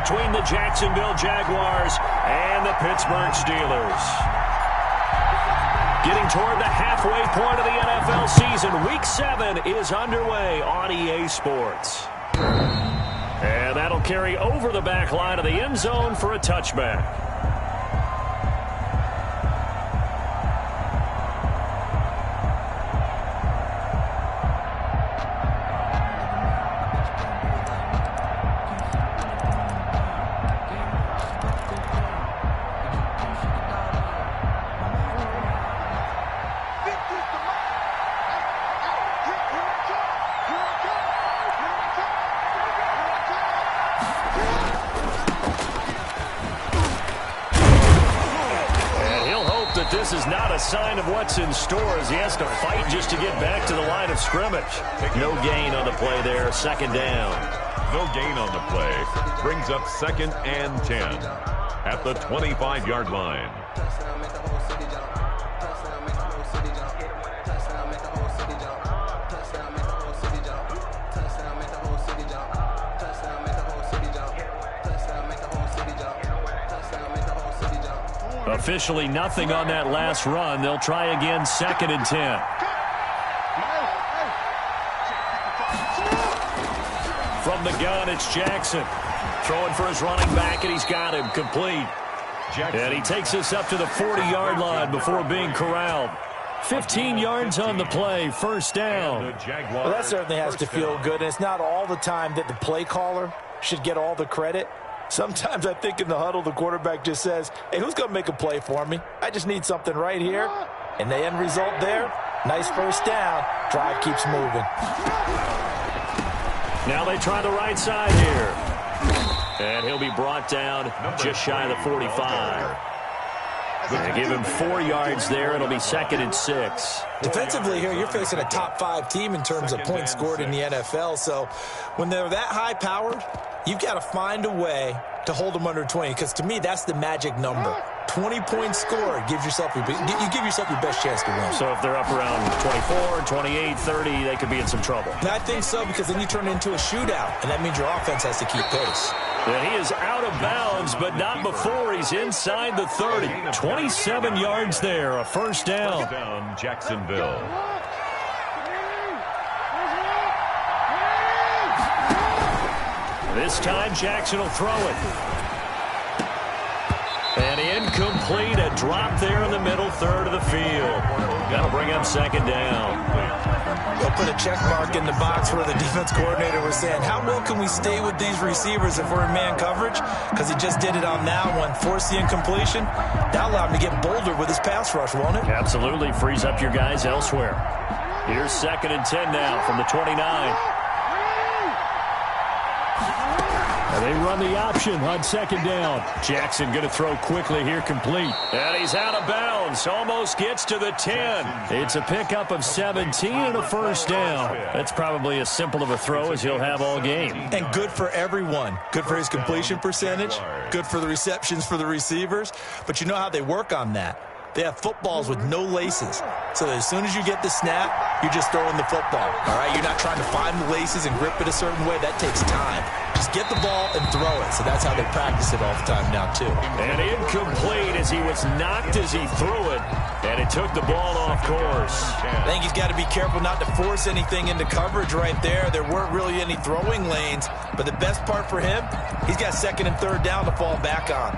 between the Jacksonville Jaguars and the Pittsburgh Steelers. Getting toward the halfway point of the NFL season, Week 7 is underway on EA Sports. And that'll carry over the back line of the end zone for a touchback. This is not a sign of what's in store as he has to fight just to get back to the line of scrimmage. No gain on the play there, second down. No gain on the play. Brings up 2nd and 10 at the 25-yard line. Officially nothing on that last run. They'll try again, 2nd and 10. From the gun, it's Jackson. Throwing for his running back, and he's got him complete. And he takes us up to the 40-yard line before being corralled. 15 yards on the play, first down. Well, that certainly has to feel good. And it's not all the time that the play caller should get all the credit. Sometimes I think in the huddle, the quarterback just says, hey, who's going to make a play for me? I just need something right here. And the end result there, nice first down. Drive keeps moving. Now they try the right side here. And he'll be brought down just shy of the 45. They give him 4 yards there. It'll be 2nd and 6. Defensively here, you're facing a top-5 team in terms of points scored in the NFL. So when they're that high-powered, you've got to find a way to hold them under 20, because to me, that's the magic number. 20 points scored, you give yourself your best chance to win. So if they're up around 24, 28, 30, they could be in some trouble. And I think so, because then you turn it into a shootout, and that means your offense has to keep pace. And he is out of bounds, but not before he's inside the 30. 27 yards there, a first down. First down, Jacksonville. This time, Jackson will throw it. And incomplete, a drop there in the middle third of the field. That'll bring up 2nd down. They'll put a check mark in the box where the defense coordinator was saying, how well can we stay with these receivers if we're in man coverage? Because he just did it on that one, forced the incompletion. That allowed him to get bolder with his pass rush, won't it? Absolutely, frees up your guys elsewhere. Here's 2nd and 10 now from the 29. And they run the option on 2nd down. Jackson going to throw quickly here, complete. And he's out of bounds. Almost gets to the 10. It's a pickup of 17 and a first down. That's probably as simple of a throw as he'll have all game. And good for everyone. Good for his completion percentage. Good for the receptions for the receivers. But you know how they work on that. They have footballs with no laces. So as soon as you get the snap, you're just throwing the football. All right, you're not trying to find the laces and grip it a certain way. That takes time. Just get the ball and throw it. So that's how they practice it all the time now, too. And incomplete as he was knocked as he threw it. And it took the ball off course. I think he's got to be careful not to force anything into coverage right there. There weren't really any throwing lanes. But the best part for him, he's got 2nd and 3rd down to fall back on.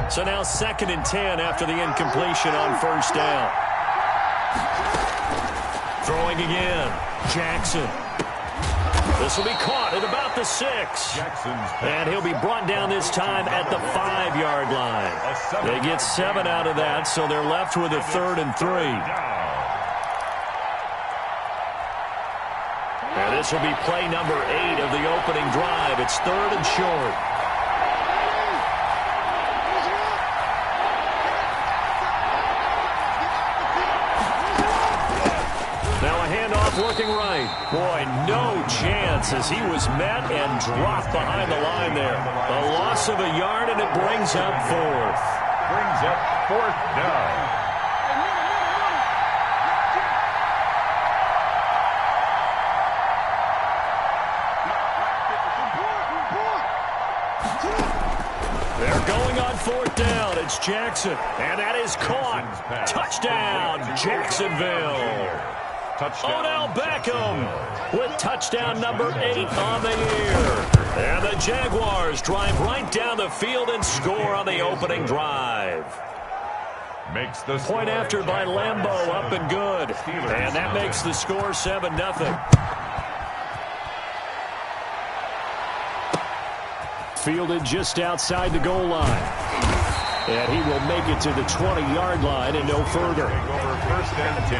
So now 2nd and 10 after the incompletion on first down. Throwing again. Jackson. This will be caught at about the 6. And he'll be brought down this time at the 5-yard line. They get 7 out of that, so they're left with a 3rd and 3. And this will be play number 8 of the opening drive. It's 3rd and short. Looking right. Boy, no chance as he was met and dropped behind the line there. A loss of a yard, and it brings up 4th. Brings up 4th down. fourth down. It's Jackson, and that is caught. Touchdown, Jacksonville. Odell Beckham with touchdown number 8 on the year. And the Jaguars drive right down the field and score on the opening drive. Makes the point after by Lambeau, up and good. And that makes the score 7-0. Fielded just outside the goal line. And he will make it to the 20-yard line and no further. Over first and 10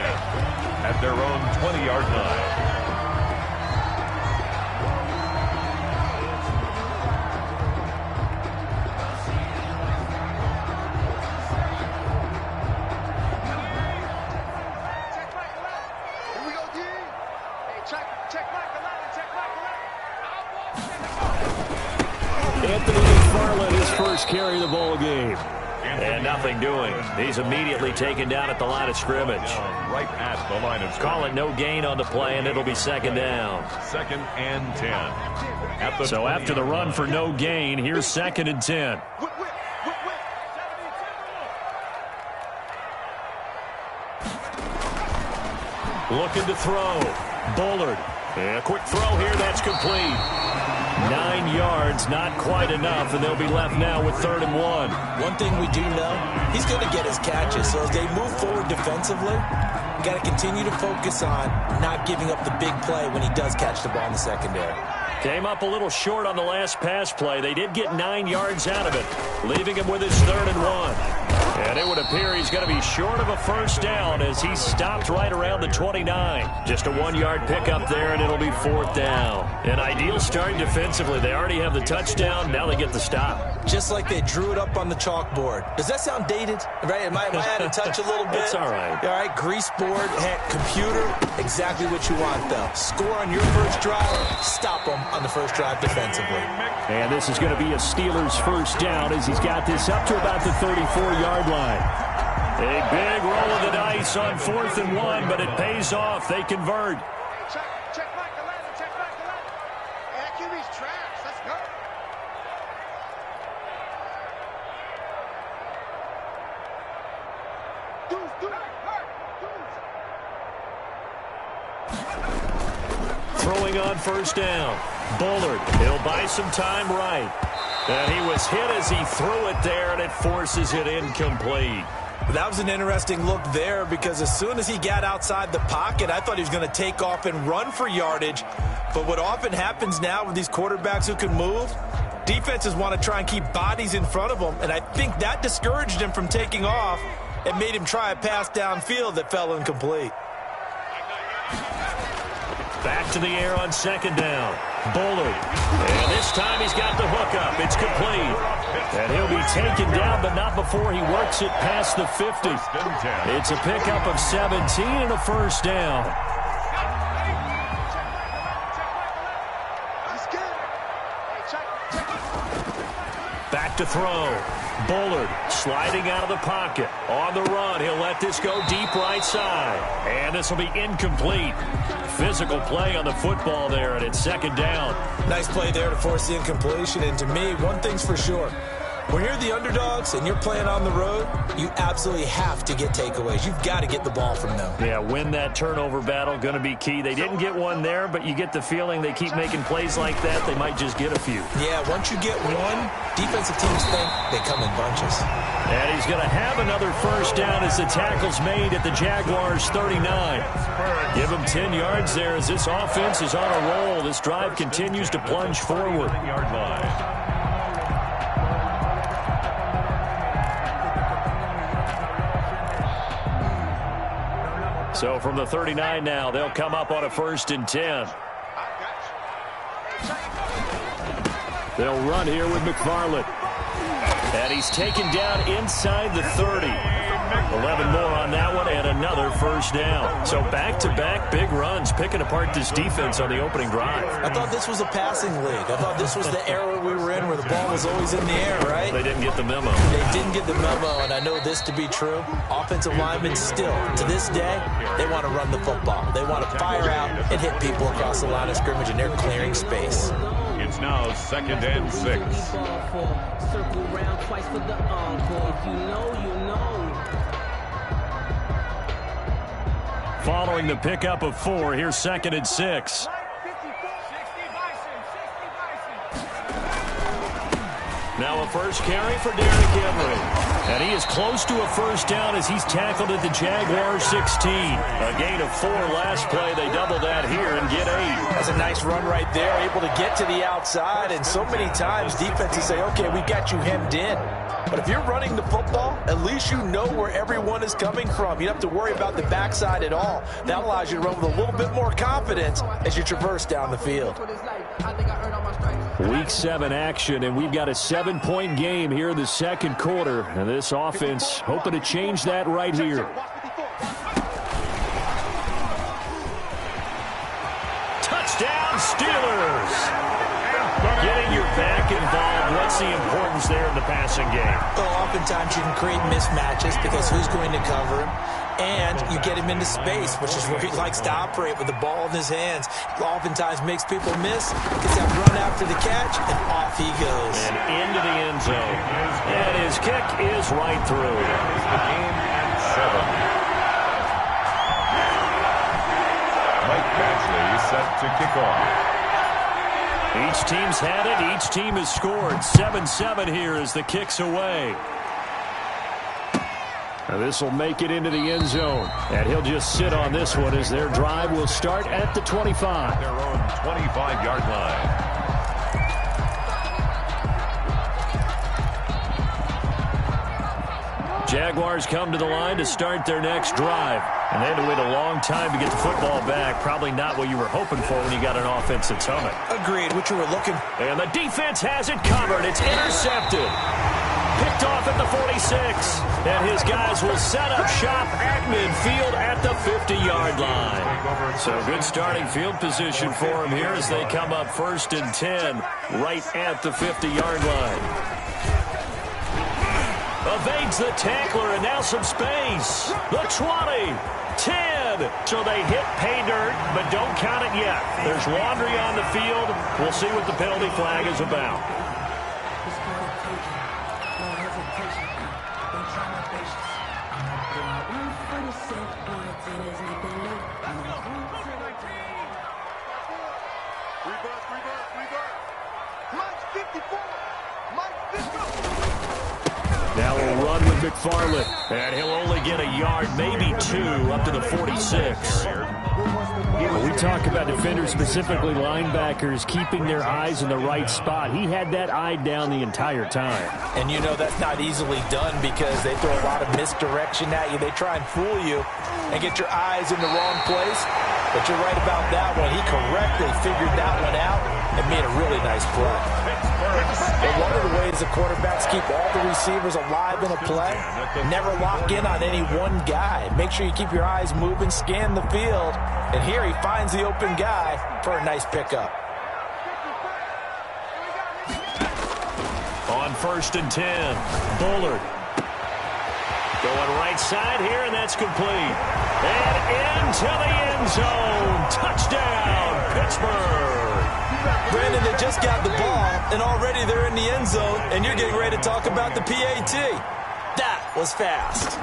at their own 20-yard line. Anthony McFarland, his first carry of the ball game. And nothing doing. He's immediately taken down at the line of scrimmage. Right at the line of scrimmage. Call it no gain on the play, and it'll be second down. Second and 10. So after the run for no gain, here's second and 10. Looking to throw. Bullard. And a quick throw here. That's complete. 9 yards, not quite enough, and they'll be left now with 3rd and 1. One thing we do know, he's going to get his catches. So as they move forward defensively, you got to continue to focus on not giving up the big play when he does catch the ball in the secondary. Came up a little short on the last pass play. They did get 9 yards out of it, leaving him with his 3rd and 1. And it would appear he's going to be short of a first down as he stopped right around the 29. Just a 1-yard pickup there, and it'll be 4th down. An ideal start defensively. They already have the touchdown. Now they get the stop. Just like they drew it up on the chalkboard. Does that sound dated? Right? Am I out of touch a little bit? It's all right. All right, grease board, computer, exactly what you want, though. Score on your first drive, stop them on the first drive defensively. And this is going to be a Steelers first down as he's got this up to about the 34-yard line. A big roll of the dice on 4th and 1, but it pays off. They convert. Check back the line. Check back the line. Hey, that QB's trash. Let's go. Throwing on first down. Bullard. He'll buy some time right. And he was hit as he threw it there, and it forces it incomplete. That was an interesting look there because as soon as he got outside the pocket, I thought he was going to take off and run for yardage. But what often happens now with these quarterbacks who can move, defenses want to try and keep bodies in front of them, and I think that discouraged him from taking off and made him try a pass downfield that fell incomplete. Back to the air on second down. Bullard. And this time he's got the hookup. It's complete. And he'll be taken down, but not before he works it past the 50. It's a pickup of 17 and a first down. Back to throw. Bullard sliding out of the pocket. On the run, he'll let this go deep right side. And this will be incomplete. Physical play on the football there, and it's second down. Nice play there to force the incompletion. And to me, one thing's for sure. When you're the underdogs and you're playing on the road, you absolutely have to get takeaways. You've got to get the ball from them. Yeah, win that turnover battle, going to be key. They didn't get one there, but you get the feeling they keep making plays like that, they might just get a few. Yeah, once you get one, defensive teams think they come in bunches. And he's going to have another first down as the tackle's made at the Jaguars' 39. Give him 10 yards there as this offense is on a roll. This drive continues to plunge forward. Yard line. So from the 39 now, they'll come up on a 1st and 10. They'll run here with McFarland. And he's taken down inside the 30. 11 more on that one and another first down. So back-to-back big runs, picking apart this defense on the opening drive. I thought this was a passing league. I thought this was the era we were in where the ball was always in the air, right? They didn't get the memo. They didn't get the memo, and I know this to be true. Offensive linemen still, to this day, they want to run the football. They want to fire out and hit people across the line of scrimmage, and they're clearing space. It's now 2nd and 6. Circle round twice for the encore. If you know, you know. Following the pickup of 4, here's 2nd and 6. Now a first carry for Derrick Henry. And he is close to a first down as he's tackled at the Jaguars 16. A gain of 4 last play. They double that here and get 8. That's a nice run right there, able to get to the outside. And so many times defenses say, okay, we got you hemmed in. But if you're running the football, at least you know where everyone is coming from. You don't have to worry about the backside at all. That allows you to run with a little bit more confidence as you traverse down the field. Week 7 action, and we've got a 7-point game here in the second quarter. And this offense hoping to change that right here. Touchdown, Steelers! Getting your back involved, what's the importance there in the passing game? Well, oftentimes you can create mismatches because who's going to cover him? And you get him into space, which is where he likes to operate with the ball in his hands. Oftentimes makes people miss, gets that run after the catch, and off he goes. And into the end zone. And his kick is right through. The game at 7. Mike Badgley set to kick off. Each team's had it. Each team has scored. 7-7 here as the kick's away. Now this will make it into the end zone. And he'll just sit on this one as their drive will start at the 25. Their own 25-yard line. Jaguars come to the line to start their next drive. And they had to wait a long time to get the football back. Probably not what you were hoping for when you got an offense that's humming. Agreed, what you were looking. And the defense has it covered. It's intercepted. Picked off at the 46. And his guys will set up shop at midfield at the 50-yard line. So good starting field position for him here as they come up 1st and 10 right at the 50-yard line. Evades the tackler, and now some space. The 20, 10. So they hit pay dirt, but don't count it yet. There's laundry on the field. We'll see what the penalty flag is about. Now we'll run with McFarland, and he'll only get a yard, maybe 2, up to the 46. When we talk about defenders, specifically linebackers, keeping their eyes in the right spot, he had that eye down the entire time. And you know that's not easily done because they throw a lot of misdirection at you. They try and fool you and get your eyes in the wrong place. But you're right about that one. He correctly figured that one out and made a really nice play. But one of the ways the quarterbacks keep all the receivers alive in a play, never lock in on any one guy. Make sure you keep your eyes moving, scan the field, and here he finds the open guy for a nice pickup. On 1st and 10, Bullard. Going right side here, and that's complete. And into the end zone. Touchdown, Pittsburgh. Brandon, they just got the ball, and already they're in the end zone, and you're getting ready to talk about the PAT. That was fast.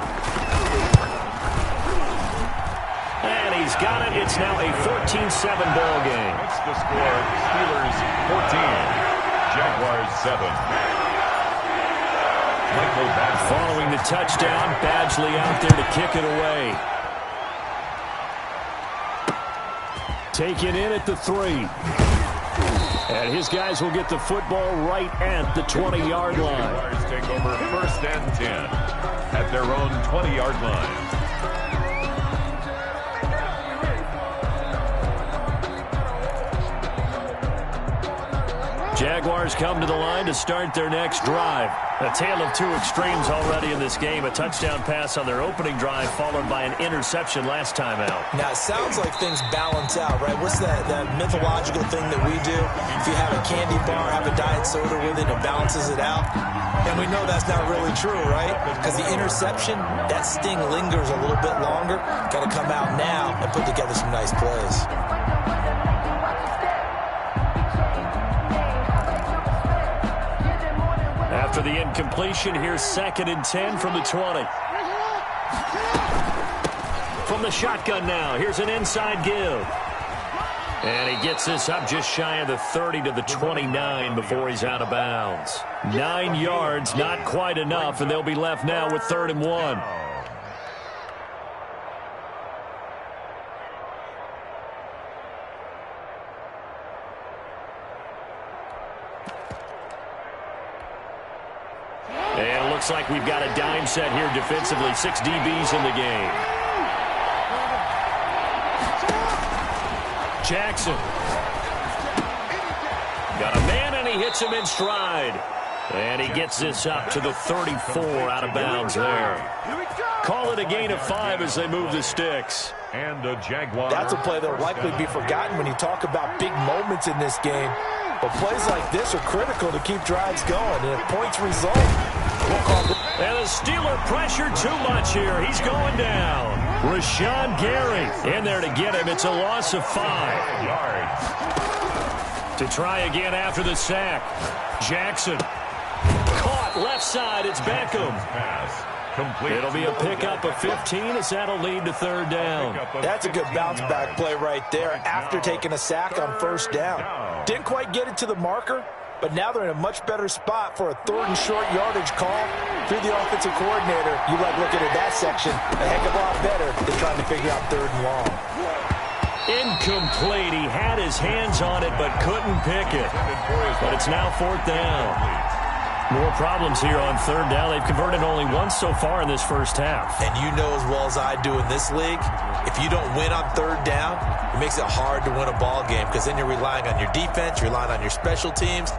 And he's got it. It's now a 14-7 ball game. That's the score. Steelers 14, Jaguars 7. Following the touchdown, Badgley out there to kick it away. Taken in at the 3. And his guys will get the football right at the 20-yard line. Jaguars take over 1st and 10 at their own 20-yard line. Jaguars come to the line to start their next drive. A tale of two extremes already in this game. A touchdown pass on their opening drive, followed by an interception last time out. Now, it sounds like things balance out, right? What's that mythological thing that we do? If you have a candy bar, have a diet soda with it, it balances it out. And we know that's not really true, right? Because the interception, that sting lingers a little bit longer. Got to come out now and put together some nice plays. After the incompletion, here's 2nd and 10 from the 20. From the shotgun now, here's an inside give. And he gets this up just shy of the 30 to the 29 before he's out of bounds. 9 yards, not quite enough, and they'll be left now with 3rd and 1. And it looks like we've got a dime set here defensively. 6 DBs in the game. Jackson. Got a man, and he hits him in stride. And he gets this up to the 34 out of bounds there. Call it a gain of 5 as they move the sticks. And the Jaguars. That's a play that will likely be forgotten when you talk about big moments in this game. But plays like this are critical to keep drives going. And if points result, we'll call it. And the Steeler pressure too much here. He's going down. Rashawn Gary in there to get him. It's a loss of 5 yards. To try again after the sack. Jackson. Caught left side. It's Beckham. Pass. Complete. It'll be a pickup of 15 as that'll lead to 3rd down. That's a good bounce back play right there after taking a sack on 1st down. Didn't quite get it to the marker, but now they're in a much better spot for a 3rd and short yardage call. Through the offensive coordinator, you like looking at that section a heck of a lot better than trying to figure out 3rd and long. Incomplete. He had his hands on it but couldn't pick it. But it's now 4th down. More problems here on 3rd down. They've converted only once so far in this first half. And you know as well as I do in this league, if you don't win on 3rd down, it makes it hard to win a ball game because then you're relying on your defense, you're relying on your special teams.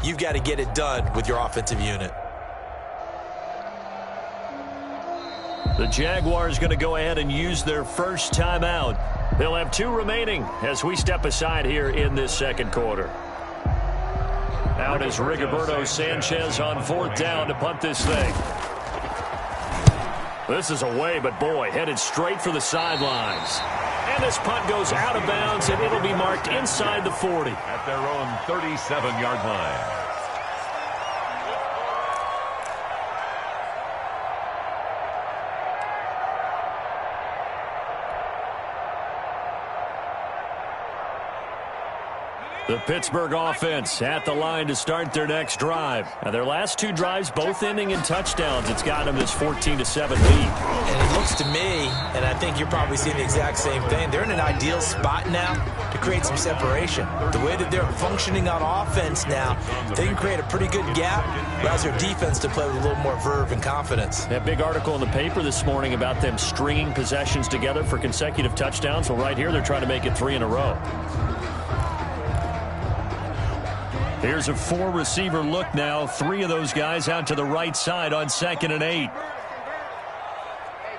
You've got to get it done with your offensive unit. The Jaguars going to go ahead and use their first timeout. They'll have 2 remaining as we step aside here in this second quarter. Out is Rigoberto Sanchez on 4th down to punt this thing. This is away, but boy, headed straight for the sidelines. And this punt goes out of bounds, and it'll be marked inside the 40. At their own 37-yard line. The Pittsburgh offense at the line to start their next drive. Now, their last two drives both ending in touchdowns. It's got them this 14-7 lead. And it looks to me, and I think you're probably seeing the exact same thing, they're in an ideal spot now to create some separation. The way that they're functioning on offense now, they can create a pretty good gap, allows their defense to play with a little more verve and confidence. That big article in the paper this morning about them stringing possessions together for consecutive touchdowns. Well, right here, they're trying to make it 3 in a row. Here's a 4-receiver look now. 3 of those guys out to the right side on 2nd and 8. Hey,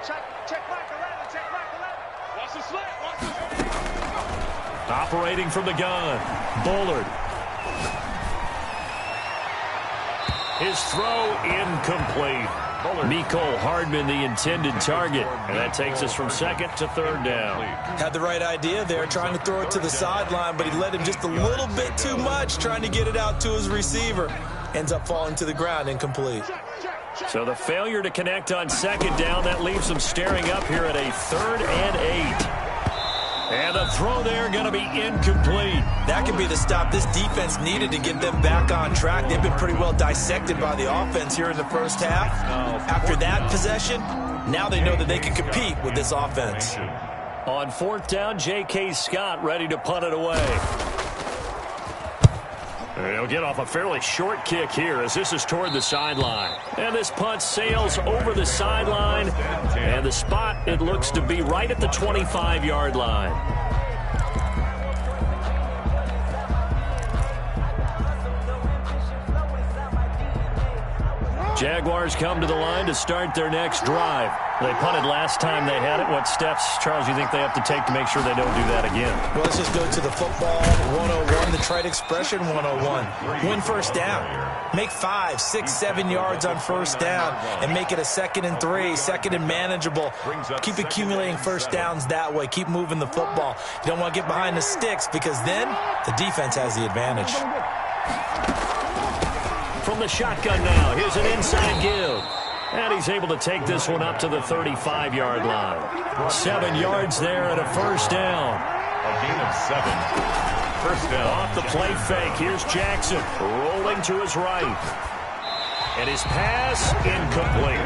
check back 11, check back 11. Watch the slant, watch the slant. Operating from the gun, Bullard. His throw incomplete. Mecole Hardman, the intended target. And that takes us from 2nd to 3rd down. Had the right idea there, trying to throw it to the sideline, but he led him just a little bit too much, trying to get it out to his receiver. Ends up falling to the ground, incomplete. So the failure to connect on 2nd down, that leaves them staring up here at a 3rd and 8. And the throw there going to be incomplete. That could be the stop this defense needed to get them back on track. They've been pretty well dissected by the offense here in the first half. After that possession, now they know that they can compete with this offense. On 4th down, J.K. Scott ready to punt it away. He'll get off a fairly short kick here as this is toward the sideline. And this punt sails over the sideline. And the spot, it looks to be right at the 25-yard line. Jaguars come to the line to start their next drive. They punted last time they had it. What steps, Charles, you think they have to take to make sure they don't do that again? Well, let's just go to the football 101, the trite expression 101. Win first down. Make 5, 6, 7 yards on first down and make it a 2nd and 3, 2nd and manageable. Keep accumulating first downs that way. Keep moving the football. You don't want to get behind the sticks because then the defense has the advantage. From the shotgun now, here's an inside give. And he's able to take this one up to the 35-yard line. 7 yards there and a first down. A gain of 7. First down. Off the play fake, here's Jackson rolling to his right. And his pass incomplete.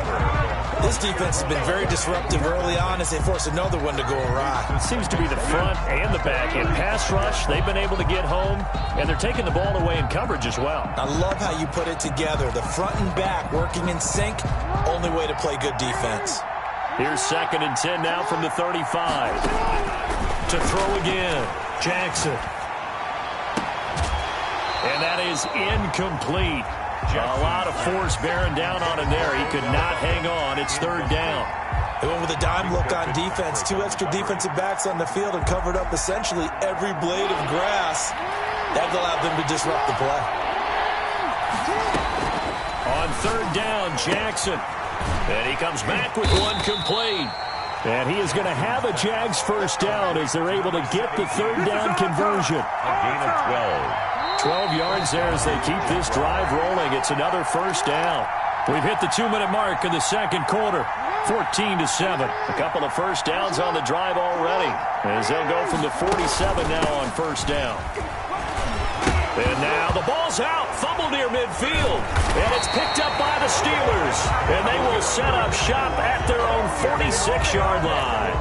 This defense has been very disruptive early on as they force another one to go awry. It seems to be the front and the back. In pass rush, they've been able to get home, and they're taking the ball away in coverage as well. I love how you put it together. The front and back working in sync, only way to play good defense. Here's 2nd and 10 now from the 35. To throw again, Jackson. And that is incomplete. A lot of force bearing down on him there. He could not hang on. It's 3rd down. They went with a dime look on defense. 2 extra defensive backs on the field and covered up essentially every blade of grass. That allowed them to disrupt the play. On 3rd down, Jackson. And he comes back with one complete. And he is going to have a Jags first down as they're able to get the 3rd down conversion. A gain of 12. 12 yards there as they keep this drive rolling. It's another first down. We've hit the 2-minute mark in the 2nd quarter. 14-7. A couple of first downs on the drive already as they'll go from the 47 now on first down. And now the ball's out. Fumble near midfield. And it's picked up by the Steelers. And they will set up shop at their own 46-yard line.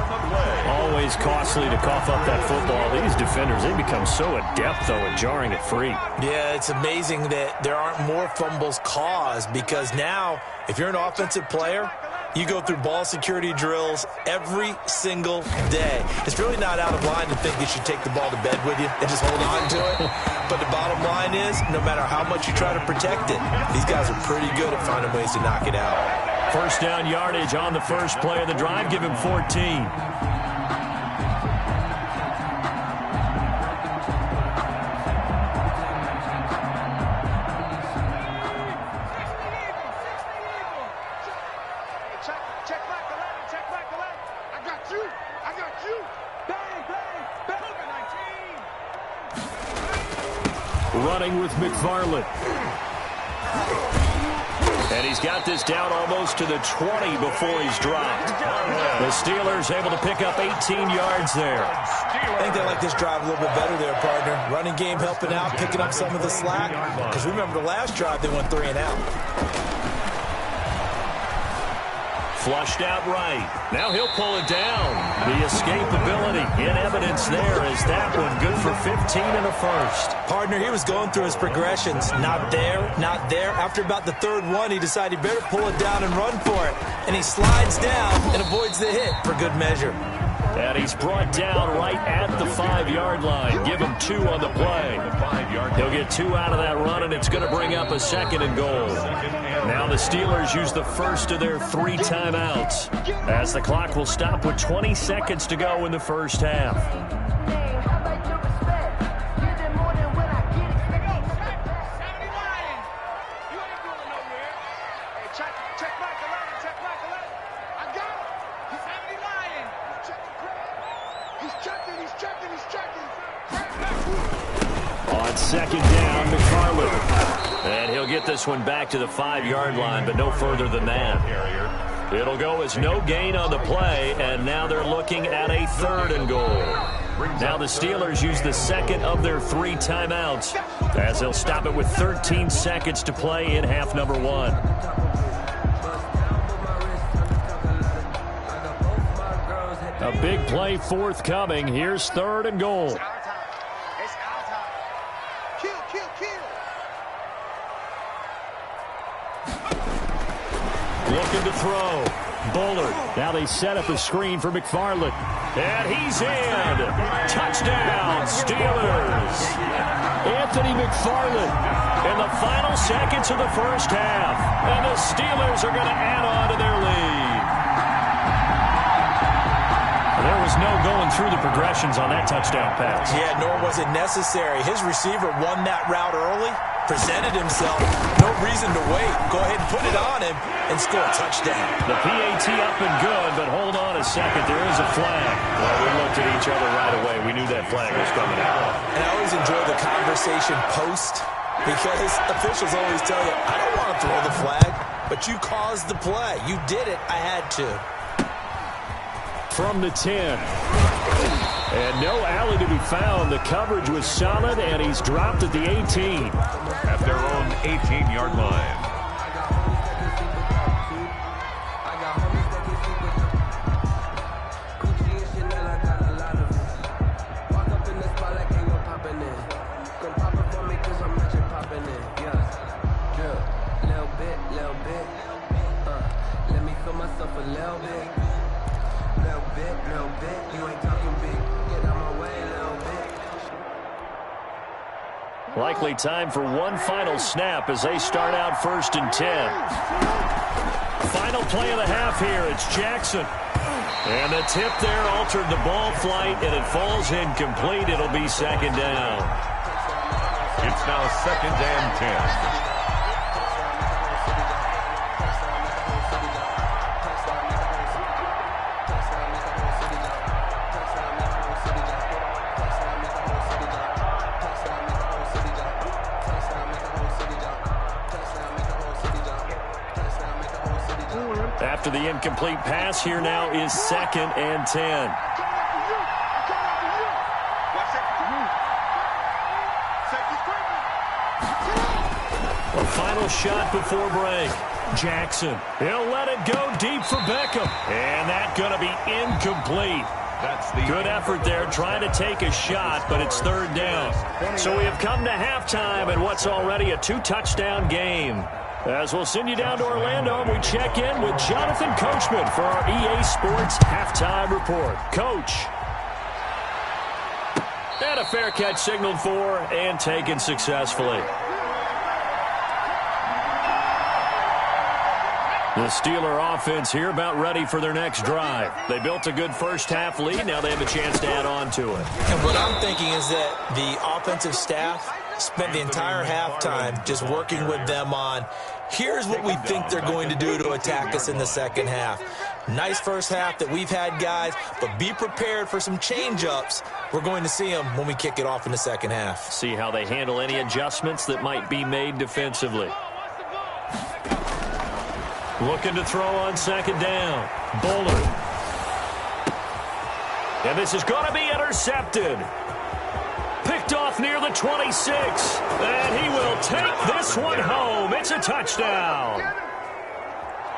Always costly to cough up that football. These defenders, they become so adept, though, at jarring it free. Yeah, it's amazing that there aren't more fumbles caused because now, if you're an offensive player, you go through ball security drills every single day. It's really not out of line to think you should take the ball to bed with you and just hold on to it. But the bottom line is, no matter how much you try to protect it, these guys are pretty good at finding ways to knock it out. First down yardage on the first play of the drive. Give him 14. Check back 11. running with McFarland. And he's got this down almost to the 20 before he's dropped. The Steelers able to pick up 18 yards there. I think they like this drive a little bit better there, partner. Running game helping out, picking up some of the slack. Because remember the last drive, they went 3 and out. Flushed out right. Now he'll pull it down. The escapability in evidence there as that one good for 15 and a first. Partner, he was going through his progressions. Not there, not there. After about the third one, he decided he better pull it down and run for it. And he slides down and avoids the hit for good measure. And he's brought down right at the 5-yard line. Give him 2 on the play. He'll get 2 out of that run, and it's going to bring up a 2nd and goal. Now the Steelers use the first of their 3 timeouts as the clock will stop with 20 seconds to go in the first half. On 2nd down, McFarland. And he'll get this one back to the 5-yard line, but no further than that. It'll go as no gain on the play, and now they're looking at a 3rd and goal. Now the Steelers use the 2nd of their 3 timeouts as they'll stop it with 13 seconds to play in half number 1. A big play forthcoming. Here's 3rd and goal. It's our time. Kill, kill, kill. Looking to throw. Bullard. Now they set up a screen for McFarland. And he's in. Touchdown, Steelers. Anthony McFarland in the final seconds of the first half. And the Steelers are going to add on to their lead. There was no going through the progressions on that touchdown pass. Yeah, nor was it necessary. His receiver won that route early, presented himself. No reason to wait. Go ahead and put it on him and score a touchdown. The PAT up and good, but hold on a second. There is a flag. Well, we looked at each other right away. We knew that flag was coming out. And I always enjoy the conversation post because officials always tell you, I don't want to throw the flag, but you caused the play. You did it. I had to. From the 10. And no alley to be found. The coverage was solid, and he's dropped at the 18. At their own 18-yard line. Likely time for one final snap as they start out 1st and 10. Final play of the half here. It's Jackson. And the tip there altered the ball flight, and it falls incomplete. It'll be 2nd down. It's now 2nd and 10. After the incomplete pass, here now is 2nd and 10. A final shot before break. Jackson. He'll let it go deep for Beckham. And that's going to be incomplete. That's the good effort there trying to take a shot, but it's 3rd down. So we have come to halftime in what's already a 2-touchdown game. As we'll send you down to Orlando, we check in with Jonathan Coachman for our EA Sports Halftime Report. Coach. And a fair catch signaled for and taken successfully. The Steeler offense here about ready for their next drive. They built a good first half lead. Now they have a chance to add on to it. And what I'm thinking is that the offensive staff spent the entire halftime just working with them on, here's what we think they're going to do to attack us in the second half. Nice first half that we've had, guys, but be prepared for some change-ups. We're going to see them when we kick it off in the second half. See how they handle any adjustments that might be made defensively. Looking to throw on second down. Bullard. And this is going to be intercepted. Picked off near the 26. And he will take this one home. It's a touchdown.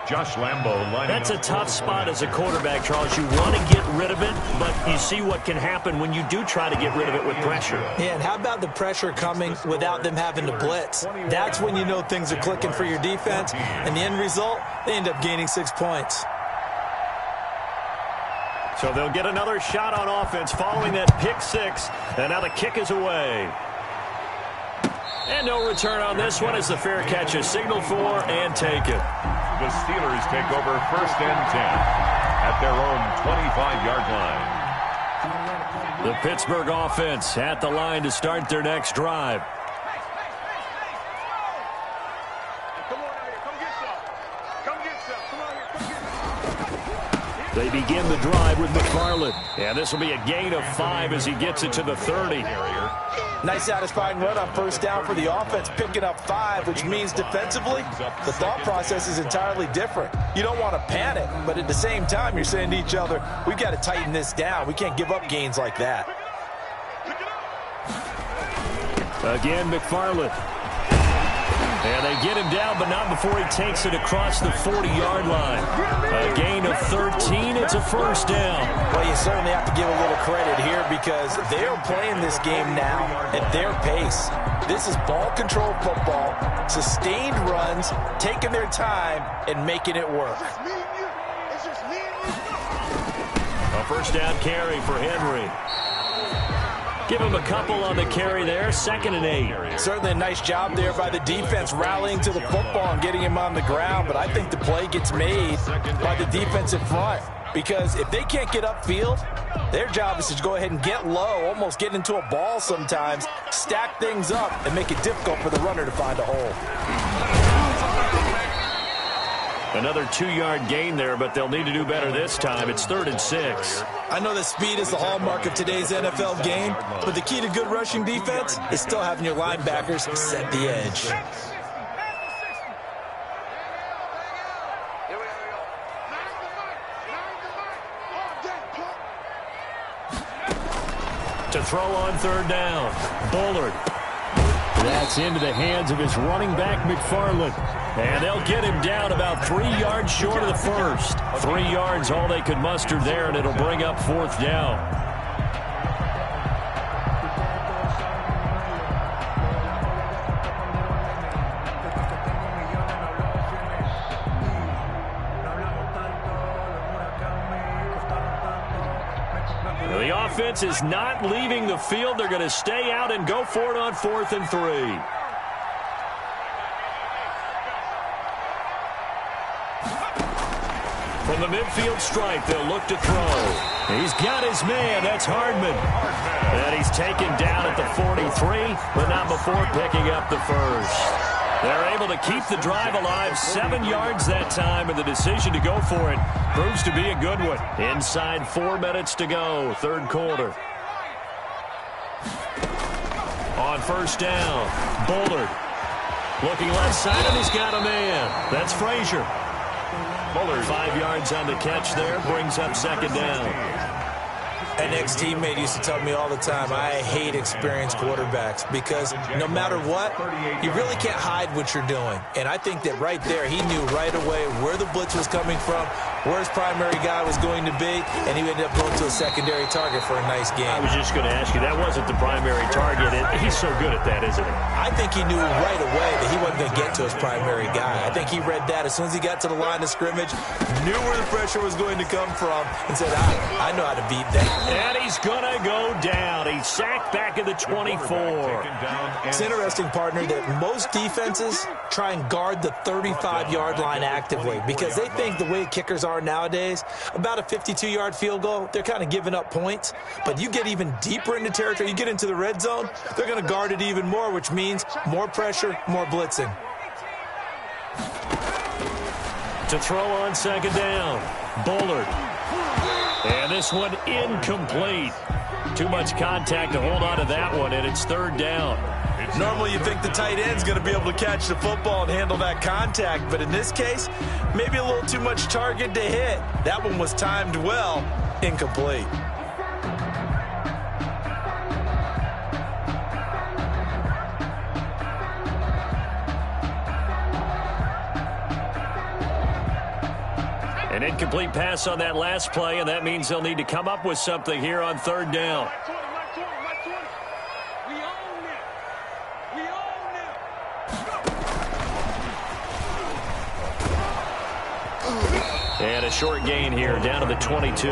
Josh Lambo lining That's a tough spot as a quarterback, Charles. You want to get rid of it, but you see what can happen when you do try to get rid of it with pressure. Yeah, and how about the pressure coming without them having to blitz? That's when you know things are clicking for your defense, and the end result, they end up gaining 6 points. So they'll get another shot on offense following that pick six, and now the kick is away. And no return on this one as the fair catch is signaled for and taken. The Steelers take over 1st and 10 at their own 25-yard line. The Pittsburgh offense at the line to start their next drive. They begin the drive with McFarland. And this will be a gain of 5 as he gets it to the 30. Nice satisfying run on first down for the offense, picking up 5, which means defensively, the thought process is entirely different. You don't want to panic, but at the same time, you're saying to each other, we've got to tighten this down. We can't give up gains like that. Again, McFarland. And they get him down, but not before he takes it across the 40-yard line. A gain of 13. It's a first down. Well, you certainly have to give a little credit here because they're playing this game now at their pace. This is ball control football, sustained runs, taking their time, and making it work. A first down carry for Henry. Give him a couple on the carry there. 2nd and 8. Certainly a nice job there by the defense rallying to the football and getting him on the ground. But I think the play gets made by the defensive front. Because if they can't get upfield, their job is to go ahead and get low, almost get into a ball sometimes, stack things up, and make it difficult for the runner to find a hole. Another 2-yard gain there, but they'll need to do better this time. It's 3rd and 6. I know that speed is the hallmark of today's NFL game, but the key to good rushing defense is still having your linebackers set the edge. To throw on 3rd down, Bullard. That's into the hands of his running back, McFarland. And they'll get him down about 3 yards short of the first. 3 yards all they could muster there, and it'll bring up 4th down. The offense is not leaving the field. They're going to stay out and go for it on 4th and 3. From the midfield stripe, they'll look to throw. He's got his man. That's Hardman. And he's taken down at the 43, but not before picking up the first. They're able to keep the drive alive. 7 yards that time, and the decision to go for it proves to be a good one. Inside 4 minutes to go, 3rd quarter. On first down, Bullard. Looking left side, and he's got a man. That's Frazier. Bullard 5 yards on the catch there, brings up 2nd down. An ex-teammate used to tell me all the time, I hate experienced quarterbacks because no matter what, you really can't hide what you're doing. And I think that right there, he knew right away where the blitz was coming from, where his primary guy was going to be, and he ended up going to a secondary target for a nice game. I was just going to ask you, that wasn't the primary target. He's so good at that, isn't he? I think he knew right away that he wasn't going to get to his primary guy. I think he read that as soon as he got to the line of scrimmage, knew where the pressure was going to come from, and said, I know how to beat that. And he's going to go down. He's sacked back at the 24. It's interesting, partner, that most defenses try and guard the 35-yard line actively because they think the way kickers are nowadays, about a 52-yard field goal, they're kind of giving up points. But you get even deeper into territory, you get into the red zone, they're going to guard it even more, which means more pressure, more blitzing. To throw on second down, Bullard. And this one incomplete. Too much contact to hold on to that one, and it's third down. Normally you think the tight end's going to be able to catch the football and handle that contact, but in this case, maybe a little too much target to hit. That one was timed well, incomplete. An incomplete pass on that last play, and that means they'll need to come up with something here on third down. And a short gain here, down to the 22.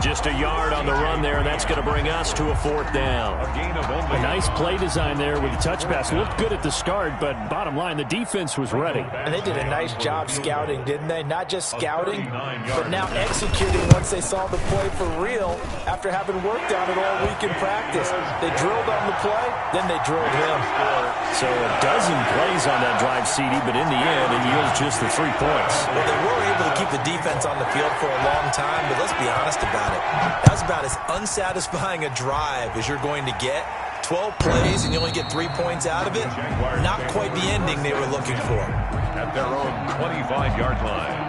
Just a yard on the run there, and that's going to bring us to a fourth down. A nice play design there with the touch pass. Looked good at the start, but bottom line, the defense was ready. And they did a nice job scouting, didn't they? Not just scouting, but now executing once they saw the play for real after having worked on it all week in practice. They drilled on the play, then they drilled him. So a dozen plays on that drive, CD, but in the end, it yields just the 3 points. Well, they were able to keep the defense on the field for a long time, but let's be honest about it. That was about as unsatisfying a drive as you're going to get. 12 plays and you only get 3 points out of it. Not quite the ending they were looking for. At their own 25-yard line.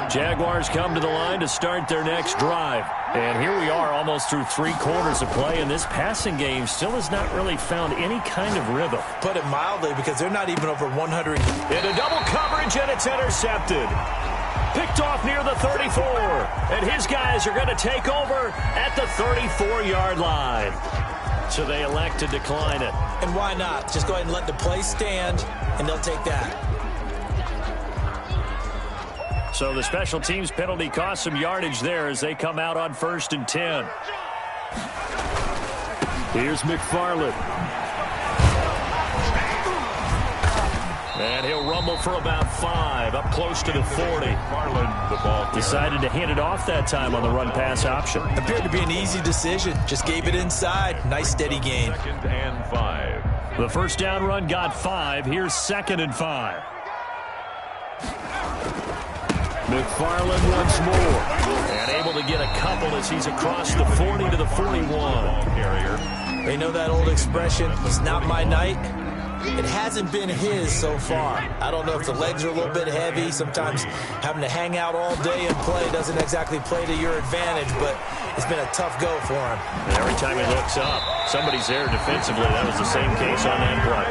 Jaguars come to the line to start their next drive. And here we are almost through 3 quarters of play, and this passing game still has not really found any kind of rhythm. Put it mildly, because they're not even over 100. Into double coverage, and it's intercepted. Picked off near the 34. And his guys are going to take over at the 34-yard line. So they elect to decline it. And why not? Just go ahead and let the play stand, and they'll take that. So the special teams penalty cost some yardage there as they come out on 1st and 10. Here's McFarland. And he'll rumble for about 5, up close to the 40. Decided to hand it off that time on the run-pass option. Appeared to be an easy decision. Just gave it inside. Nice steady gain. 2nd and 5. The first down run got 5. Here's 2nd and 5. McFarland once more. And able to get a couple as he's across the 40 to the 41. They know that old expression, it's not my night. It hasn't been his so far. I don't know if the legs are a little bit heavy. Sometimes having to hang out all day and play doesn't exactly play to your advantage, but it's been a tough go for him. And every time he looks up, somebody's there defensively. That was the same case on that play.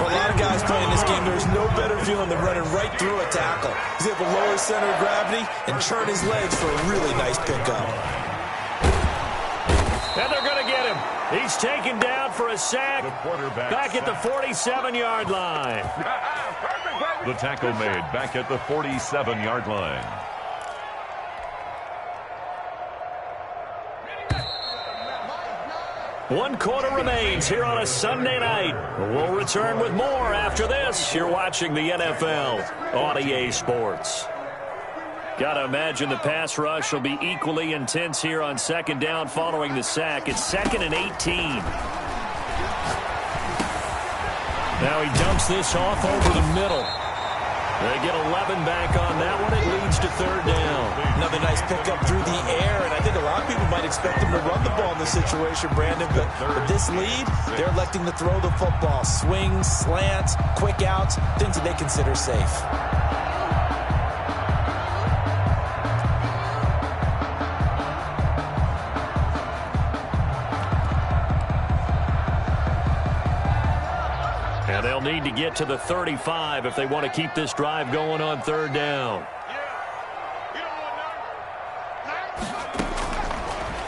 For a lot of guys playing this game, there's no better feeling than running right through a tackle. He's able to lower his center of gravity and churn his legs for a really nice pickup. And they're going to get him. He's taken down for a sack back at the 47-yard line. The tackle made back at the 47-yard line. One quarter remains here on a Sunday night. We'll return with more after this. You're watching the NFL on EA Sports. Gotta imagine the pass rush will be equally intense here on 2nd down following the sack. It's 2nd and 18. Now he dumps this off over the middle. They get 11 back on that one. It leads to 3rd down. Another nice pickup through the air, and I think a lot of people might expect him to run the ball in this situation, Brandon, but with this lead, they're electing to throw the football. Swings, slants, quick outs, things that they consider safe. And they'll need to get to the 35 if they want to keep this drive going on 3rd down.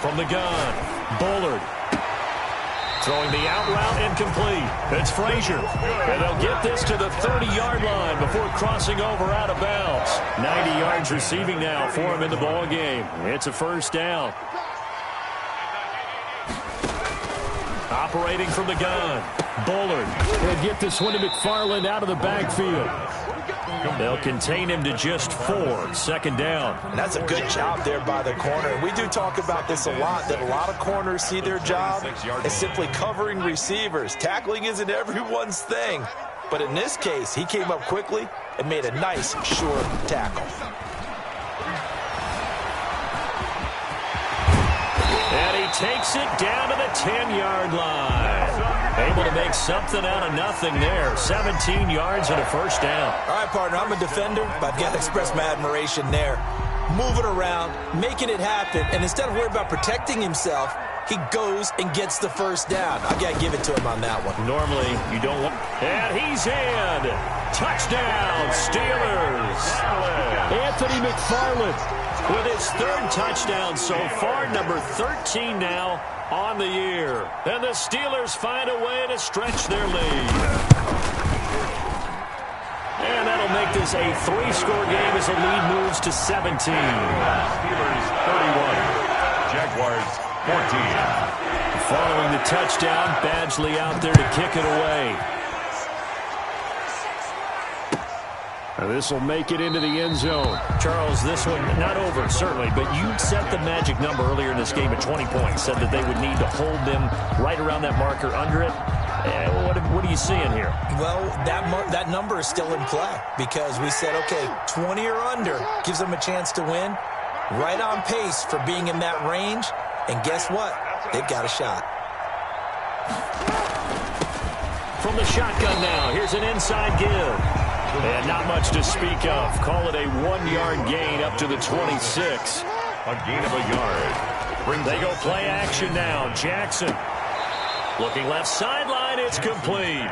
From the gun, Bullard. Throwing the out route incomplete. It's Frazier. And they'll get this to the 30-yard line before crossing over out of bounds. 90 yards receiving now for him in the ball game. It's a first down. Operating from the gun. Bullard. He'll get this one to McFarland out of the backfield. They'll contain him to just 4. Second down. And that's a good job there by the corner. We do talk about this a lot, that a lot of corners see their job as simply covering receivers. Tackling isn't everyone's thing. But in this case, he came up quickly and made a nice, sure tackle. And he takes it down to the 10-yard line. Able to make something out of nothing there. 17 yards and a first down. All right, partner, I'm a defender, but I've got to express my admiration there. Moving around, making it happen, and instead of worrying about protecting himself, he goes and gets the first down. I've got to give it to him on that one. Normally, you don't want... And he's in. Touchdown, Steelers. Anthony McFarland with his 3rd touchdown so far, number 13 now on the year. And the Steelers find a way to stretch their lead. And that'll make this a 3-score game as the lead moves to 17. Steelers 31, Jaguars 14. Following the touchdown, Badgley out there to kick it away. This will make it into the end zone. Charles, this one not over, certainly, but you set the magic number earlier in this game at 20 points, said that they would need to hold them right around that marker under it. What are you seeing here? Well, that number is still in play because we said, okay, 20 or under gives them a chance to win. Right on pace for being in that range. And guess what? They've got a shot. From the shotgun now, here's an inside give. And not much to speak of. Call it a 1-yard gain up to the 26. A gain of a yard. They go play action now. Jackson looking left sideline. It's complete.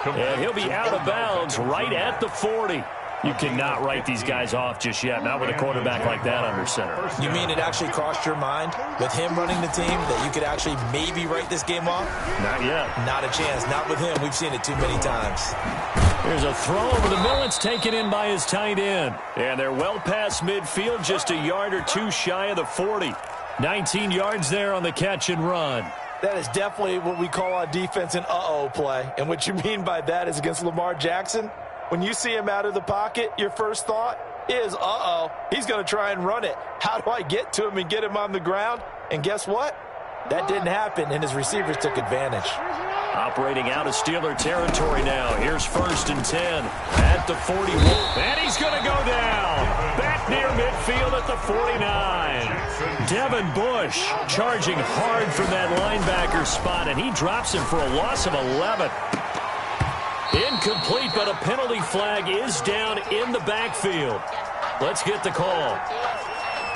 And he'll be out of bounds right at the 40. You cannot write these guys off just yet, not with a quarterback like that under center. You mean it actually crossed your mind with him running the team that you could actually maybe write this game off? Not yet. Not a chance. Not with him. We've seen it too many times. There's a throw over the middle. It's taken in by his tight end. And they're well past midfield, just a yard or two shy of the 40. 19 yards there on the catch and run. That is definitely what we call on defense an uh-oh play. And what you mean by that is against Lamar Jackson, when you see him out of the pocket, your first thought is, uh-oh, he's going to try and run it. How do I get to him and get him on the ground? And guess what? That didn't happen, and his receivers took advantage. Operating out of Steeler territory now. Here's 1st and 10 at the 41. And he's going to go down. Back near midfield at the 49. Devin Bush charging hard from that linebacker spot, and he drops him for a loss of 11. Incomplete, but a penalty flag is down in the backfield. Let's get the call.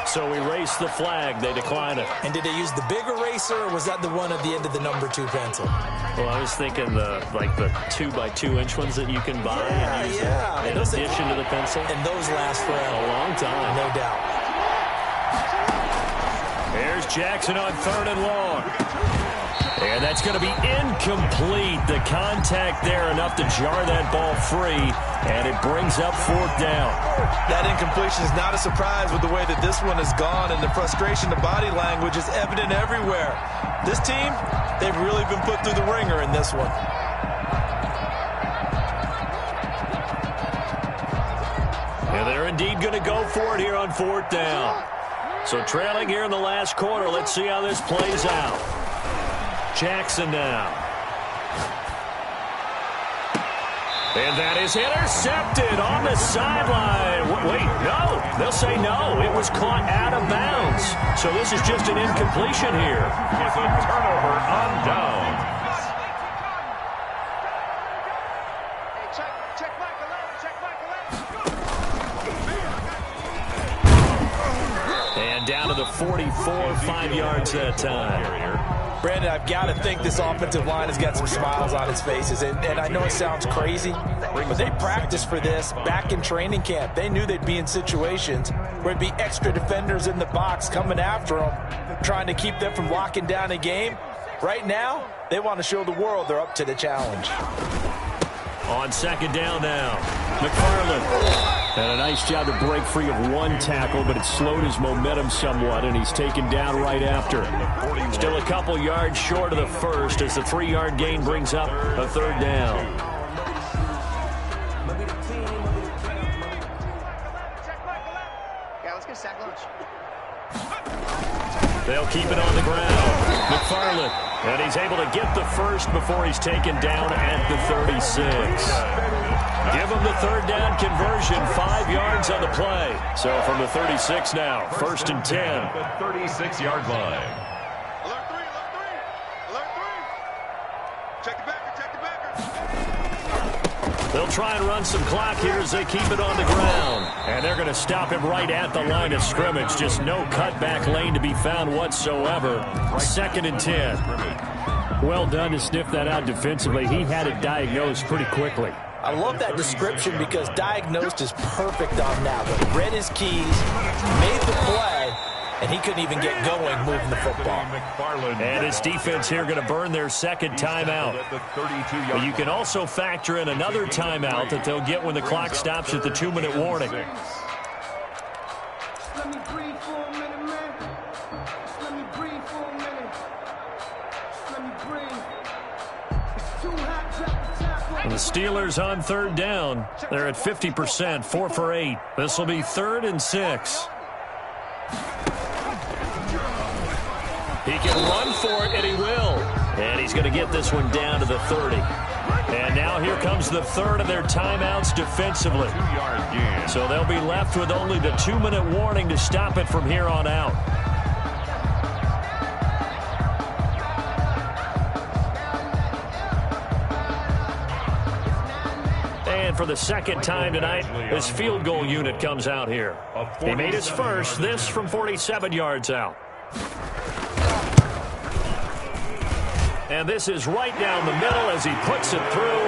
So we race the flag. They decline it. And did they use the big eraser, or was that the one at the end of the number 2 pencil? Well, I was thinking the 2x2-inch ones that you can buy and use in addition to the pencil. And those last for a long time. No doubt. Here's Jackson on 3rd and long. And that's going to be incomplete. The contact there enough to jar that ball free, and it brings up 4th down. That incompletion is not a surprise with the way that this one has gone, and the frustration, the body language is evident everywhere. This team, they've really been put through the ringer in this one. And they're indeed going to go for it here on 4th down. So trailing here in the last quarter, let's see how this plays out. Jackson now. And that is intercepted on the sideline. Wait, no. They'll say no. It was caught out of bounds. So this is just an incompletion here. With a turnover on down. Check back 11, check back 11. And down to the 44, 5 yards that time. Brandon, I've got to think this offensive line has got some smiles on its faces. And I know it sounds crazy, but they practiced for this back in training camp. They knew they'd be in situations where it'd be extra defenders in the box coming after them, trying to keep them from locking down a game. Right now, they want to show the world they're up to the challenge. On second down now, McFarland. And a nice job to break free of one tackle, but it slowed his momentum somewhat, and he's taken down right after. Still a couple yards short of the first as the 3-yard gain brings up a third down. Yeah, let's get a sack lunch. They'll keep it on the ground. McFarland, and he's able to get the first before he's taken down at the 36. Give him the third down conversion, 5 yards on the play. So from the 36 now, 1st and 10. At the 36-yard line. Alert 3, alert 3. Check the backer. They'll try and run some clock here as they keep it on the ground. And they're going to stop him right at the line of scrimmage. Just no cutback lane to be found whatsoever. 2nd and 10. Well done to sniff that out defensively. He had it diagnosed pretty quickly. I love that description because diagnosed is perfect on that one. Read his keys, made the play, and he couldn't even get going moving the football. And his defense here going to burn their second timeout. But you can also factor in another timeout that they'll get when the clock stops at the 2-minute warning. Let me breathe for a minute, man. Just let me breathe for a minute. Just let me breathe. It's too hot, drop the top. And the Steelers on third down. They're at 50%, 4 for 8. This will be 3rd and 6. He can run for it, and he will. And he's going to get this one down to the 30. And now here comes the third of their timeouts defensively. So they'll be left with only the 2-minute warning to stop it from here on out. And for the second time tonight, this field goal unit comes out here. He made his first, this from 47 yards out. And this is right down the middle as he puts it through.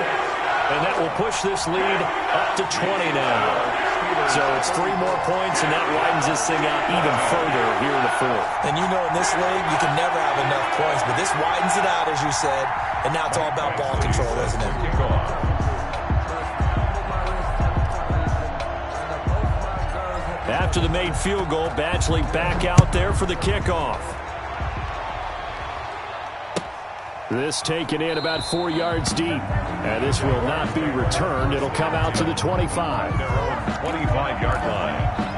And that will push this lead up to 20 now. So it's 3 more points, and that widens this thing out even further here in the 4th. And you know in this league, you can never have enough points, but this widens it out, as you said. And now it's all about ball control, isn't it? After the made field goal, Badgley back out there for the kickoff. This taken in about 4 yards deep. And this will not be returned. It'll come out to the 25. Their own 25-yard line.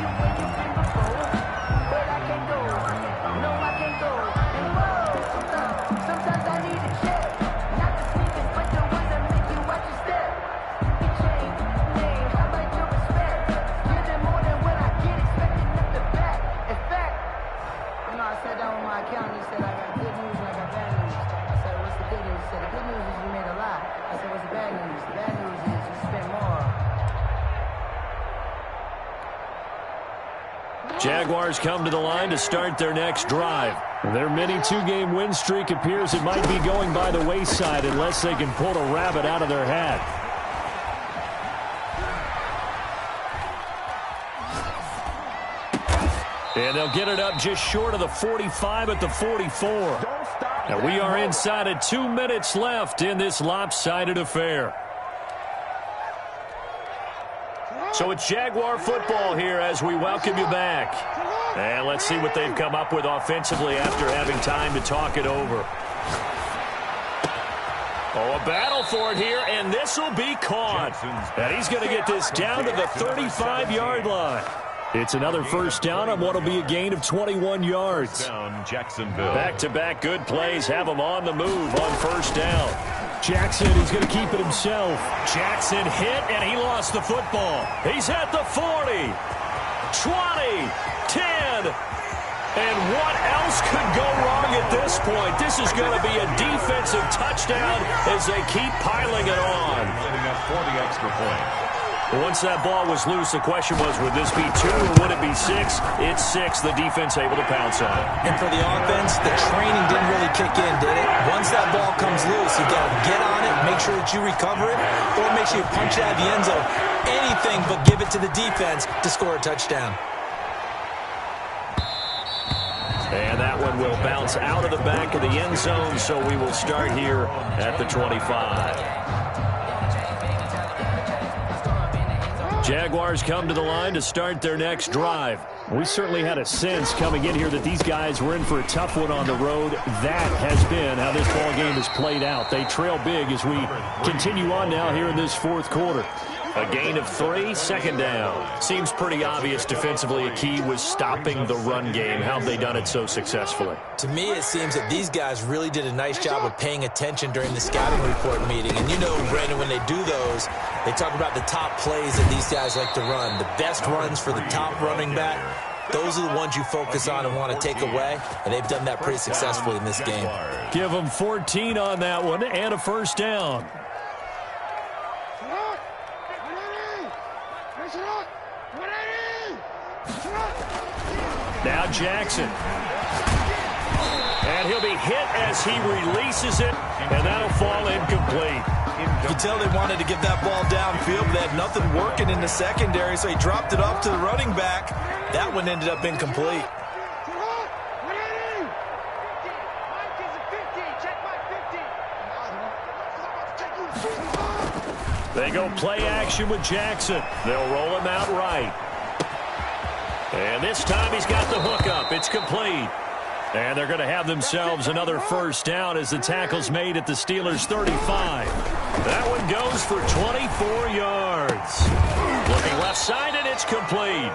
Jaguars come to the line to start their next drive. Their mini 2-game win streak appears it might be going by the wayside unless they can pull a rabbit out of their hat. And they'll get it up just short of the 45 at the 44. And we are inside of 2 minutes left in this lopsided affair. So it's Jaguar football here as we welcome you back. And let's see what they've come up with offensively after having time to talk it over. Oh, a battle for it here, and this will be caught. And he's going to get this down to the 35-yard line. It's another first down on what will be a gain of 21 yards. Back-to-back good plays have him on the move on first down. Jackson, he's going to keep it himself. Jackson hit, and he lost the football. He's at the 40, 20, 10. And what else could go wrong at this point? This is going to be a defensive touchdown as they keep piling it on. Getting up 40 extra points. Once that ball was loose, the question was, would this be 2 or would it be 6? It's 6. The defense able to pounce on it. And for the offense, the training didn't really kick in, did it? Once that ball comes loose, you got to get on it, make sure that you recover it, or make sure you punch it out of the end zone. Anything but give it to the defense to score a touchdown. And that one will It'll bounce out of the back of the end zone, so we will start here at the 25. Jaguars come to the line to start their next drive. We certainly had a sense coming in here that these guys were in for a tough one on the road. That has been how this ball game has played out. They trail big as we continue on now here in this fourth quarter. A gain of 3, second down. Seems pretty obvious defensively a key was stopping the run game. How have they done it so successfully? To me, it seems that these guys really did a nice job of paying attention during the scouting report meeting. And you know, Brandon, when they do those, they talk about the top plays that these guys like to run. The best runs for the top running back. Those are the ones you focus on and want to take away, and they've done that pretty successfully in this game. Give them 14 on that one and a first down. Now Jackson. And he'll be hit as he releases it, and that'll fall incomplete. You can tell they wanted to get that ball downfield, but they had nothing working in the secondary, so he dropped it off to the running back. That one ended up incomplete. They go play action with Jackson. They'll roll him out right. And this time he's got the hook up. It's complete. And they're going to have themselves another first down as the tackle's made at the Steelers' 35. That one goes for 24 yards. Looking left side, and it's complete.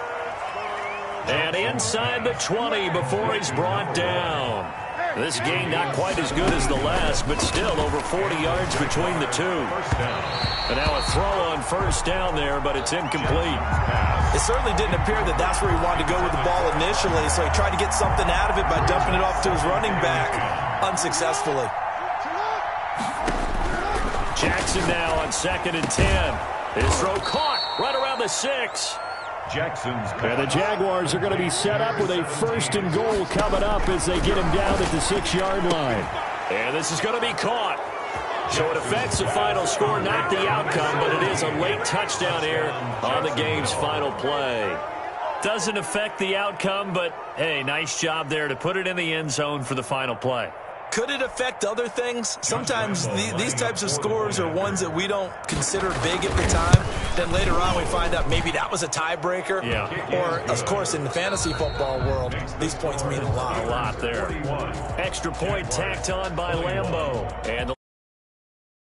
And inside the 20 before he's brought down. This game not quite as good as the last, but still over 40 yards between the two. And now a throw on first down there, but it's incomplete. It certainly didn't appear that that's where he wanted to go with the ball initially, so he tried to get something out of it by dumping it off to his running back unsuccessfully. Jackson now on 2nd and 10. His throw caught right around the 6. And the Jaguars are going to be set up with a 1st and goal coming up as they get him down at the 6-yard line. And this is going to be caught. So it affects the final score, not the outcome, but it is a late touchdown here on the game's final play. Doesn't affect the outcome, but, hey, nice job there to put it in the end zone for the final play. Could it affect other things? Sometimes these types of scores are ones that we don't consider big at the time. Then later on we find out maybe that was a tiebreaker. Yeah. Or, of course, in the fantasy football world, these points mean a lot. A lot there. Extra point tacked on by Lambeau. And